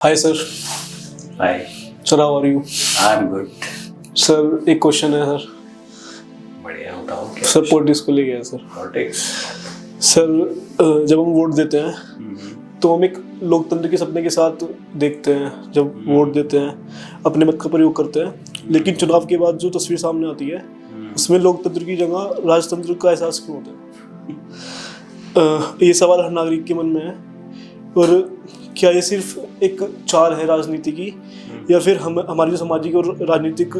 Hi sir. Hi. Sir how are you? I am good. Sir एक question है sir. बढ़िया, बताओ क्या सर पॉलिटिक्स को लेके है सर। पॉलिटिक्स। सर जब हम वोट देते हैं तो हम एक लोकतंत्र के सपने के साथ देखते हैं। जब वोट देते हैं अपने मत का प्रयोग करते हैं, लेकिन चुनाव के बाद जो तस्वीर सामने आती है उसमें लोकतंत्र की जगह राजतंत्र का एहसास क्यों होता है? ये सवाल हर नागरिक के मन में है। और क्या ये सिर्फ एक चाल है राजनीति की, या फिर हमारी जो सामाजिक और राजनीतिक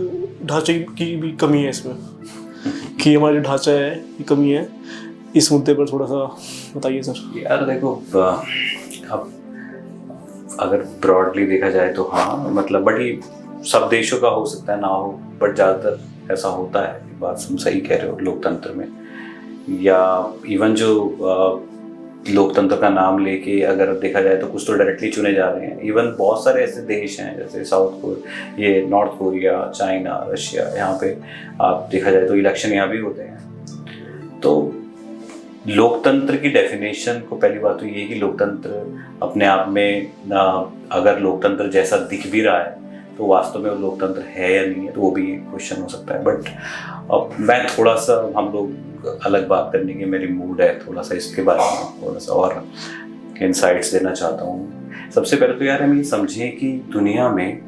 ढांचे की भी कमी है इसमें, कि हमारा जो ढांचा है ये कमी है? इस मुद्दे पर थोड़ा सा बताइए सर। यार देखो, अब अगर ब्रॉडली देखा जाए तो हाँ, मतलब बट ये सब देशों का हो सकता है, ना हो, बट ज़्यादातर ऐसा होता है। ये बात तुम सही कह रहे हो। लोकतंत्र में या इवन जो लोकतंत्र का नाम लेके अगर देखा जाए तो कुछ तो डायरेक्टली चुने जा रहे हैं। इवन बहुत सारे ऐसे देश हैं जैसे साउथ कोरिया, ये नॉर्थ कोरिया, चाइना, रशिया, यहाँ पे आप देखा जाए तो इलेक्शन यहाँ भी होते हैं। तो लोकतंत्र की डेफिनेशन को पहली बात तो ये कि लोकतंत्र अपने आप में अगर लोकतंत्र जैसा दिख भी रहा है तो वास्तव में वो लोकतंत्र है या नहीं है, तो वो भी एक क्वेश्चन हो सकता है। बट अब मैं थोड़ा सा, हम लोग अलग बात करने की मेरी मूड है, थोड़ा सा इसके बारे में थोड़ा सा और इनसाइट्स देना चाहता हूँ। सबसे पहले तो यार हम ये समझें कि दुनिया में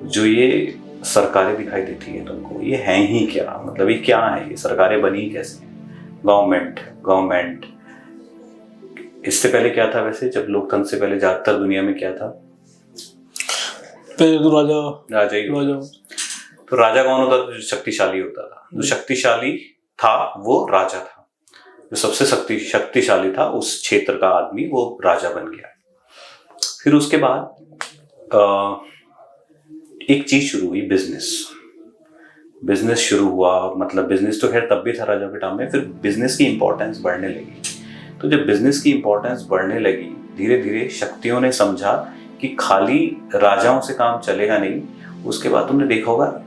जो ये सरकारें दिखाई देती है तुमको, ये हैं ही क्या? मतलब ये क्या है? ये सरकारें बनी कैसे? गवर्नमेंट इससे पहले क्या था वैसे? जब लोकतंत्र से पहले ज्यादातर दुनिया में क्या था? पहले तो राजा ही राजा। तो राजा कौन होता था? जो शक्तिशाली होता था। जो शक्तिशाली था वो राजा था। जो सबसे शक्तिशाली था उस क्षेत्र का आदमी, वो राजा बन गया। फिर उसके बाद एक चीज शुरू हुई, बिजनेस शुरू हुआ। मतलब बिजनेस तो खैर तब भी था राजा के टाइम में, फिर बिजनेस की इंपॉर्टेंस बढ़ने लगी। तो जब बिजनेस की इंपॉर्टेंस बढ़ने लगी, धीरे धीरे शक्तियों ने समझा कि खाली राजाओं से काम चलेगा नहीं। उसके बाद तुमने देखा होगा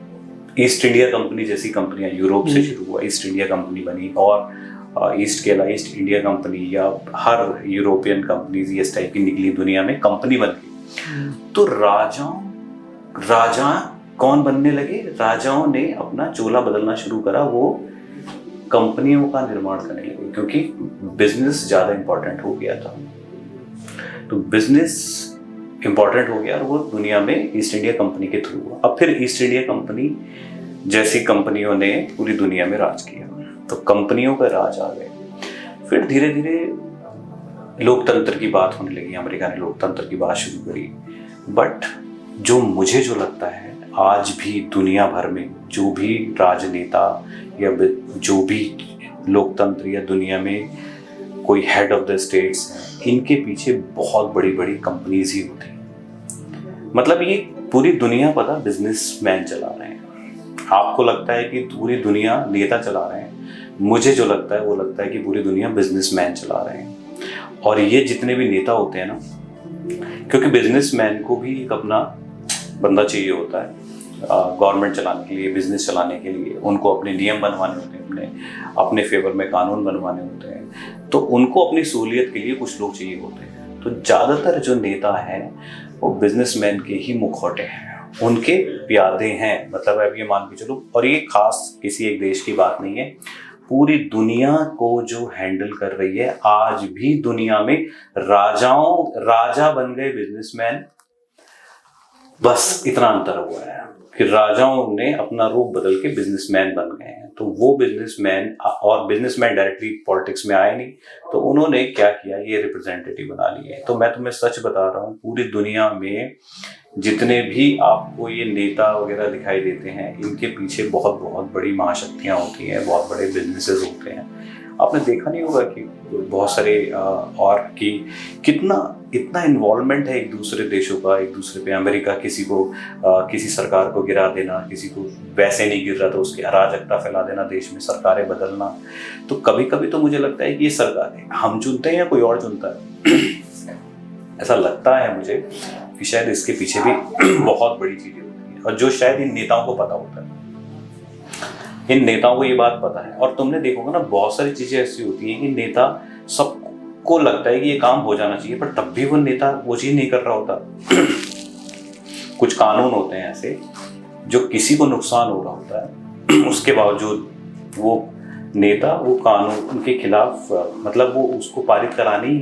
ईस्ट इंडिया कंपनी जैसी कंपनियां यूरोप से शुरू हुआ, ईस्ट इंडिया कंपनी बनी, और ईस्ट के अलावा ईस्ट इंडिया कंपनी या हर यूरोपियन कंपनीज इस टाइप की निकली, दुनिया में कंपनी बन गई। तो राजा कौन बनने लगे? राजाओं ने अपना चोला बदलना शुरू करा, वो कंपनियों का निर्माण करने लगे, क्योंकि बिजनेस ज्यादा इंपॉर्टेंट हो गया था। तो बिजनेस इंपॉर्टेंट हो गया और वो दुनिया में ईस्ट इंडिया कंपनी के थ्रू हुआ। अब फिर ईस्ट इंडिया कंपनी जैसी कंपनियों ने पूरी दुनिया में राज किया, तो कंपनियों का राज आ गए। फिर धीरे धीरे लोकतंत्र की बात होने लगी, अमेरिका ने लोकतंत्र की बात शुरू करी। बट मुझे जो लगता है, आज भी दुनिया भर में जो भी राजनेता या जो भी लोकतंत्र या दुनिया में कोई हेड ऑफ द स्टेट्स हैं, इनके पीछे बहुत बड़ी बड़ी कंपनीज ही होती हैं। मतलब ये पूरी दुनिया पता बिजनेसमैन चला रहे हैं। आपको लगता है कि पूरी दुनिया नेता चला रहे हैं, मुझे जो लगता है वो लगता है कि पूरी दुनिया बिजनेसमैन चला रहे हैं। और ये जितने भी नेता होते हैं ना, क्योंकि बिजनेसमैन को भी एक अपना बंदा चाहिए होता है गवर्नमेंट चलाने के लिए, बिजनेस चलाने के लिए। उनको अपने नियम बनवाने होते हैं, अपने फेवर में कानून बनवाने होते हैं, तो उनको अपनी सहूलियत के लिए कुछ लोग चाहिए होते हैं। तो ज़्यादातर जो नेता हैं वो बिजनेसमैन के ही मुखौटे हैं, उनके प्यादे हैं। मतलब अब ये मान के चलो, और ये खास किसी एक देश की बात नहीं है, पूरी दुनिया को जो हैंडल कर रही है आज भी दुनिया में राजा बन गए बिजनेसमैन। बस इतना अंतर हुआ है कि राजाओं ने अपना रूप बदल के बिजनेसमैन बन गए हैं। तो वो बिजनेसमैन, और बिजनेसमैन डायरेक्टली पॉलिटिक्स में आए नहीं, तो उन्होंने क्या किया, ये रिप्रेजेंटेटिव बना लिए। तो मैं तुम्हें सच बता रहा हूँ, पूरी दुनिया में जितने भी आपको ये नेता वगैरह दिखाई देते हैं, इनके पीछे बहुत बहुत बड़ी महाशक्तियाँ होती हैं, बहुत बड़े बिजनेसेस होते हैं। आपने देखा नहीं होगा कि बहुत सारे और कि इतना इन्वॉल्वमेंट है एक दूसरे देशों का, एक दूसरे पे। अमेरिका किसी को किसी सरकार को गिरा देना, किसी को वैसे नहीं गिर रहा तो उसकी अराजकता फैला देना देश में, सरकारें बदलना। तो कभी कभी तो मुझे लगता है कि ये सरकारें हम चुनते हैं या कोई और चुनता है। ऐसा लगता है मुझे कि शायद इसके पीछे भी बहुत बड़ी चीजें होती हैं, और जो शायद इन नेताओं को पता होता है। इन नेताओं को ये बात पता है। और तुमने देखोगे ना, बहुत सारी चीजें ऐसी होती हैं कि नेता सब को लगता है कि ये काम हो जाना चाहिए, पर तब भी वो नेता वो चीज़ नहीं कर रहा होता। कुछ कानून होते हैं ऐसे जो किसी को नुकसान हो रहा होता है, उसके बावजूद वो नेता वो कानून के खिलाफ मतलब वो उसको पारित करानी ही,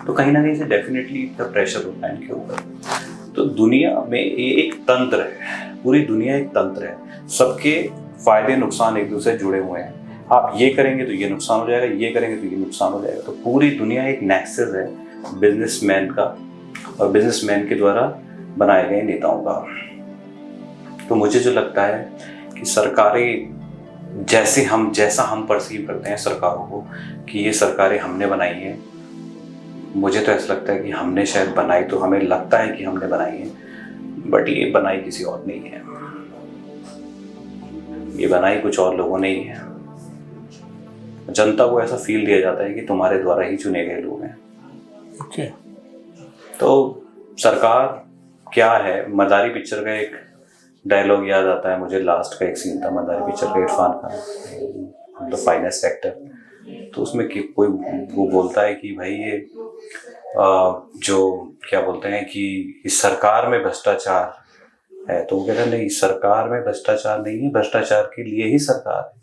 तो कहीं ना कहीं से डेफिनेटली इतना प्रेशर होता है इनके ऊपर। तो दुनिया में ये एक तंत्र है, पूरी दुनिया एक तंत्र है, सबके फायदे नुकसान एक दूसरे से जुड़े हुए हैं। आप ये करेंगे तो ये नुकसान हो जाएगा, ये करेंगे तो ये नुकसान हो जाएगा। तो पूरी दुनिया एक नेक्सस है बिजनेसमैन का और बिजनेसमैन के द्वारा बनाए गए नेताओं का। तो मुझे जो लगता है कि सरकारें जैसा हम परसीव करते हैं सरकारों को कि ये सरकारें हमने बनाई हैं, मुझे तो ऐसा लगता है कि हमने शायद बनाई, तो हमें लगता है कि हमने बनाई है, बट ये बनाई किसी और नहीं है, ये बनाई कुछ और लोगों ने ही है। जनता को ऐसा फील दिया जाता है कि तुम्हारे द्वारा ही चुने गए लोग हैं। ओके। तो सरकार क्या है, मदारी पिक्चर का एक डायलॉग याद आता है मुझे, लास्ट का एक सीन था मदारी पिक्चर का, Irfan Khan the finest actor. तो उसमें कोई वो बोलता है कि भाई ये जो क्या बोलते हैं कि इस सरकार में भ्रष्टाचार है, तो वो कहते हैं नहीं, सरकार में भ्रष्टाचार नहीं है, भ्रष्टाचार के लिए ही सरकार है,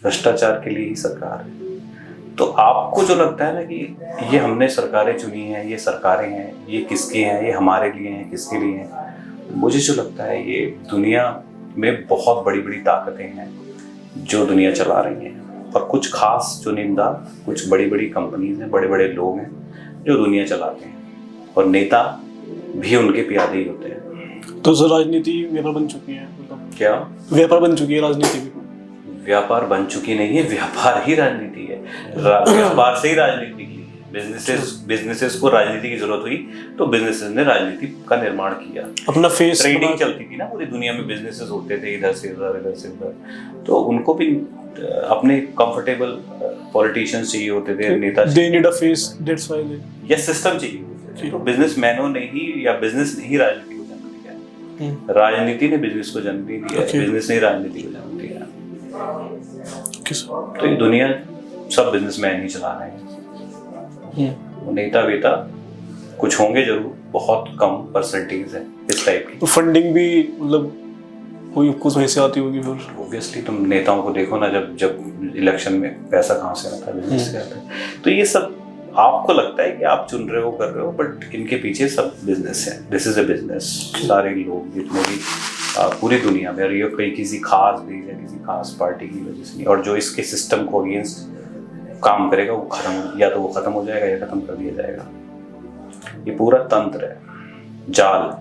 भ्रष्टाचार के लिए ही सरकार है। तो आपको जो लगता है ना कि ये हमने सरकारें चुनी हैं, ये सरकारें हैं, ये किसके हैं, ये हमारे लिए हैं, किसके लिए हैं, मुझे जो लगता है ये दुनिया में बहुत बड़ी बड़ी ताकतें हैं जो दुनिया चला रही हैं, और कुछ खास चुनिंदा कुछ बड़ी बड़ी कंपनीज हैं, बड़े बड़े लोग हैं जो दुनिया चलाते हैं, और नेता भी उनके प्यादे ही होते हैं। तो सर राजनीति व्यापार बन चुकी है, मतलब क्या व्यापार बन चुकी है राजनीति भी? व्यापार बन चुकी नहीं है, व्यापार ही राजनीति है। व्यापार से ही राजनीति की, बिजनेसेस को राजनीति की जरूरत हुई तो बिजनेसेस ने राजनीति का निर्माण किया। अपना फेस ट्रेडिंग चलती थी ना पूरी दुनिया में, बिजनेसेस होते थे इधर से उधर, इधर से उधर, तो उनको भी अपने कंफर्टेबल पॉलिटिशियंस चाहिए होते थे, नेता they need a face, that's why they, या सिस्टम चाहिए होते थे। तो बिजनेसमैनों ने ही या बिजनेस ने ही राजनीति को जन्म दिया, राजनीति ने बिजनेस को जन्म नहीं दिया, बिजनेस ने राजनीति को जन्म दिया। तो ये दुनिया सब बिजनेसमैन ही चला रहे हैं, वो नेता वेता कुछ होंगे जरूर, बहुत कम परसेंटेज है इस टाइप की। तो फंडिंग भी मतलब कोई कुछ वहीं से आती होगी फिर? ऑब्वियसली तुम नेताओं को देखो ना, जब इलेक्शन में पैसा कहाँ से आता है, बिजनेस से आता है। तो ये सब आपको लगता है कि आप चुन रहे हो, कर रहे हो, बट इनके पीछे सब बिजनेस है। This is a business. सारे लोग जितने भी पूरी दुनिया में, और ये कोई किसी खास देश या किसी खास पार्टी की वजह से नहीं, और जो इसके सिस्टम को अगेंस्ट काम करेगा वो खत्म, या तो वो खत्म हो जाएगा या खत्म कर दिया जाएगा। ये पूरा तंत्र है, जाल।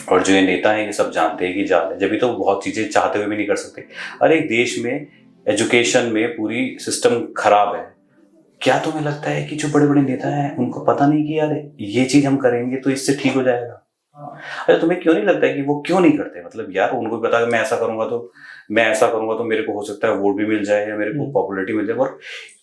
और जो ये नेता हैं ये सब जानते हैं कि जाल है, जब भी तो बहुत चीजें चाहते हुए भी नहीं कर सकते। अरे देश में एजुकेशन में पूरी सिस्टम खराब है, क्या तुम्हें लगता है कि जो बड़े बड़े नेता हैं उनको पता नहीं कि यार ये चीज हम करेंगे तो इससे ठीक हो जाएगा? अरे तुम्हें क्यों नहीं लगता है कि वो क्यों नहीं करते? मतलब यार उनको भी पता है मैं ऐसा करूंगा तो मेरे को हो सकता है वोट भी मिल जाए या मेरे को पॉपुलैरिटी मिल जाए।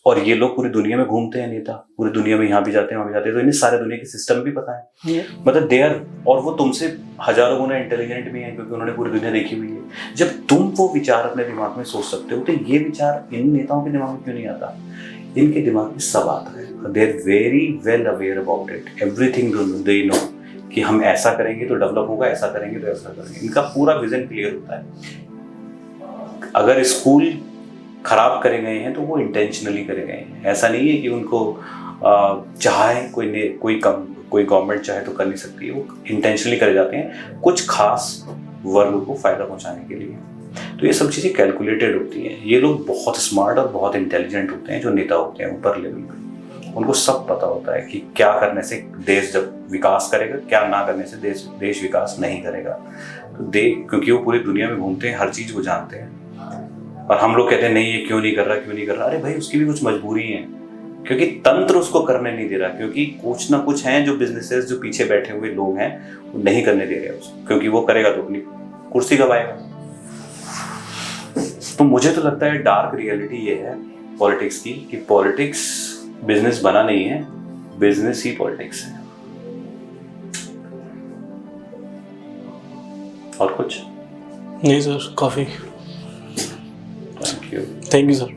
और ये लोग पूरी दुनिया में घूमते हैं, नेता पूरी दुनिया में, यहाँ भी जाते हैं वहाँ भी जाते हैं, तो इन्हें सारे दुनिया के सिस्टम भी पता है। मतलब दे आर, और वो तुमसे हजारों गुना इंटेलिजेंट भी हैं क्योंकि उन्होंने पूरी दुनिया देखी हुई है। जब तुम वो विचार अपने दिमाग में सोच सकते हो तो ये विचार इन नेताओं के दिमाग में क्यों नहीं आता? इनके दिमाग में सब आता है। They are very well aware about it, everything they know कि हम ऐसा करेंगे तो डेवलप होगा, ऐसा करेंगे तो ऐसा करेंगे। इनका पूरा विजन क्लियर होता है। अगर स्कूल खराब करे गए हैं तो वो इंटेंशनली करे गए हैं, ऐसा नहीं है कि उनको चाहे कोई गवर्नमेंट चाहे तो कर नहीं सकती है, वो इंटेंशनली करे जाते हैं कुछ खास वर्ग को फायदा पहुंचाने के लिए। तो ये सब चीज़ें कैलकुलेटेड होती हैं। ये लोग बहुत स्मार्ट और बहुत इंटेलिजेंट होते हैं जो नेता होते हैं ऊपर लेवल पे। उनको सब पता होता है कि क्या करने से देश जब विकास करेगा, क्या ना करने से देश विकास नहीं करेगा। तो क्योंकि वो पूरी दुनिया में घूमते हैं, हर चीज़ वो जानते हैं। और हम लोग कहते हैं नहीं ये क्यों नहीं कर रहा। अरे भाई उसकी भी कुछ मजबूरी है, क्योंकि तंत्र उसको करने नहीं दे रहा, क्योंकि कुछ ना कुछ हैं जो बिजनेसेस जो पीछे बैठे हुए लोग हैं वो नहीं करने दे रहे उसको, क्योंकि वो करेगा तो अपनी कुर्सी गवाएगा। तो मुझे तो लगता है डार्क रियलिटी ये है पॉलिटिक्स की, कि पॉलिटिक्स बिजनेस बना नहीं है, बिजनेस ही पॉलिटिक्स है। और कुछ नहीं सर, काफी। Thank you sir.